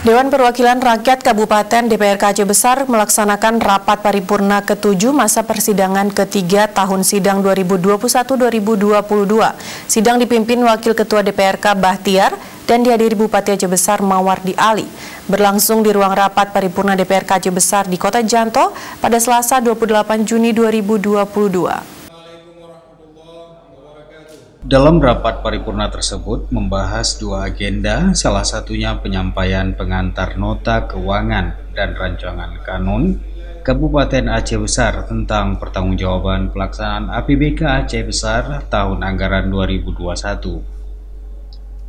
Dewan Perwakilan Rakyat Kabupaten DPRK Aceh Besar melaksanakan rapat paripurna ke-7 masa persidangan ketiga tahun sidang 2021-2022. Sidang dipimpin Wakil Ketua DPRK Bahtiar dan dihadiri Bupati Aceh Besar Mawardi Ali. Berlangsung di ruang rapat paripurna DPRK Aceh Besar di Kota Janto pada Selasa 28 Juni 2022. Dalam rapat paripurna tersebut membahas dua agenda, salah satunya penyampaian pengantar nota keuangan dan rancangan kanun Kabupaten Aceh Besar tentang pertanggungjawaban pelaksanaan APBK Aceh Besar tahun anggaran 2021.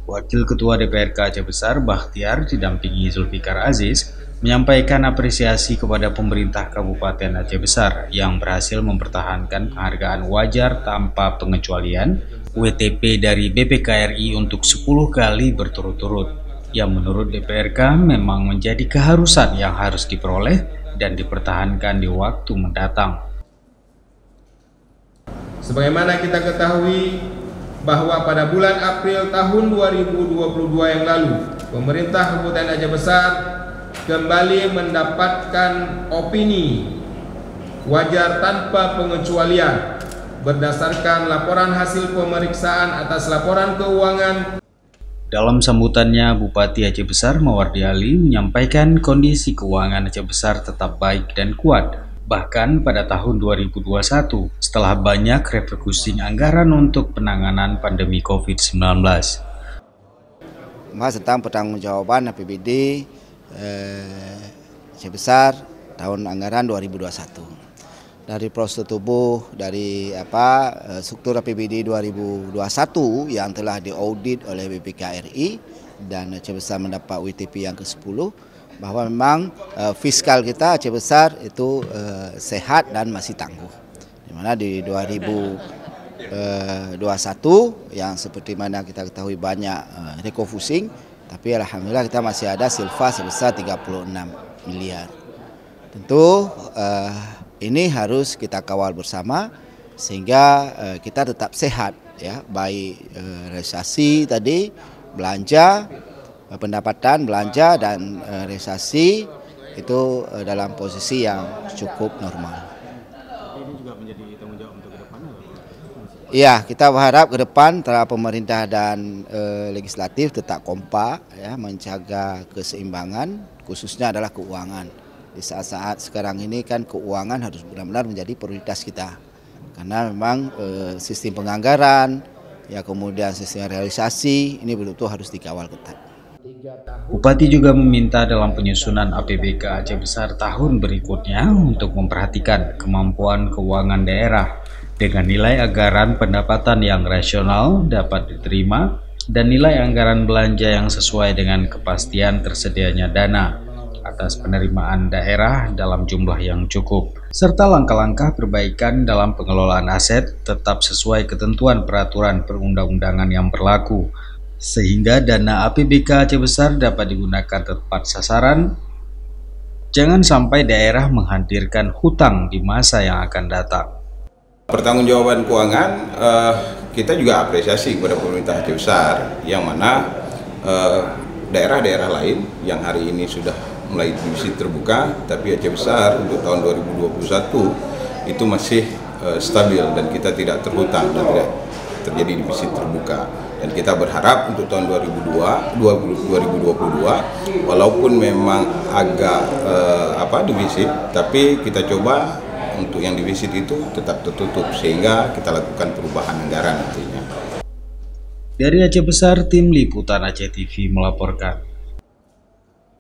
Wakil Ketua DPRK Aceh Besar Bahtiar didampingi Zulfikar Aziz menyampaikan apresiasi kepada pemerintah Kabupaten Aceh Besar yang berhasil mempertahankan penghargaan wajar tanpa pengecualian WTP dari BPK RI untuk 10 kali berturut-turut, yang menurut DPRK memang menjadi keharusan yang harus diperoleh dan dipertahankan di waktu mendatang. Sebagaimana kita ketahui bahwa pada bulan April tahun 2022 yang lalu, pemerintah Kabupaten Aceh Besar kembali mendapatkan opini wajar tanpa pengecualian berdasarkan laporan hasil pemeriksaan atas laporan keuangan. Dalam sambutannya, Bupati Aceh Besar Mawardi Ali menyampaikan kondisi keuangan Aceh Besar tetap baik dan kuat. Bahkan pada tahun 2021, setelah banyak refocusing anggaran untuk penanganan pandemi COVID-19. Membahas tentang pertanggungjawaban APBD Aceh Besar tahun anggaran 2021. Dari prosedur tubuh, dari struktur APBD 2021 yang telah diaudit oleh BPK RI dan Aceh Besar mendapat WTP yang ke-10, bahwa memang fiskal kita Aceh Besar itu sehat dan masih tangguh. Di mana di 2021 yang seperti mana kita ketahui banyak refocusing, tapi alhamdulillah kita masih ada silva sebesar 36 miliar. Tentu ini harus kita kawal bersama sehingga kita tetap sehat, ya, baik realisasi tadi, belanja, pendapatan belanja dan realisasi itu dalam posisi yang cukup normal. Ini juga menjadi tanggung jawab untuk ke depan. Iya, kita berharap ke depan antara pemerintah dan legislatif tetap kompak, ya, menjaga keseimbangan, khususnya adalah keuangan. Di saat-saat sekarang ini kan keuangan harus benar-benar menjadi prioritas kita, karena memang sistem penganggaran, ya, kemudian sistem realisasi ini betul-betul harus dikawal ketat. Bupati juga meminta dalam penyusunan APBK Aceh Besar tahun berikutnya untuk memperhatikan kemampuan keuangan daerah dengan nilai anggaran pendapatan yang rasional dapat diterima dan nilai anggaran belanja yang sesuai dengan kepastian tersedianya dana atas penerimaan daerah dalam jumlah yang cukup, serta langkah-langkah perbaikan dalam pengelolaan aset tetap sesuai ketentuan peraturan perundang-undangan yang berlaku, sehingga dana APBK Aceh Besar dapat digunakan tepat sasaran. Jangan sampai daerah menghadirkan hutang di masa yang akan datang. Pertanggungjawaban keuangan, kita juga apresiasi kepada pemerintah Aceh Besar, yang mana daerah-daerah lain yang hari ini sudah mulai defisit terbuka, tapi Aceh Besar untuk tahun 2021 itu masih stabil dan kita tidak terhutang dan tidak terjadi defisit terbuka. Dan kita berharap untuk tahun 2022 walaupun memang agak defisit, tapi kita coba untuk yang defisit itu tetap tertutup sehingga kita lakukan perubahan anggaran nantinya. Dari Aceh Besar, tim liputan Aceh TV melaporkan.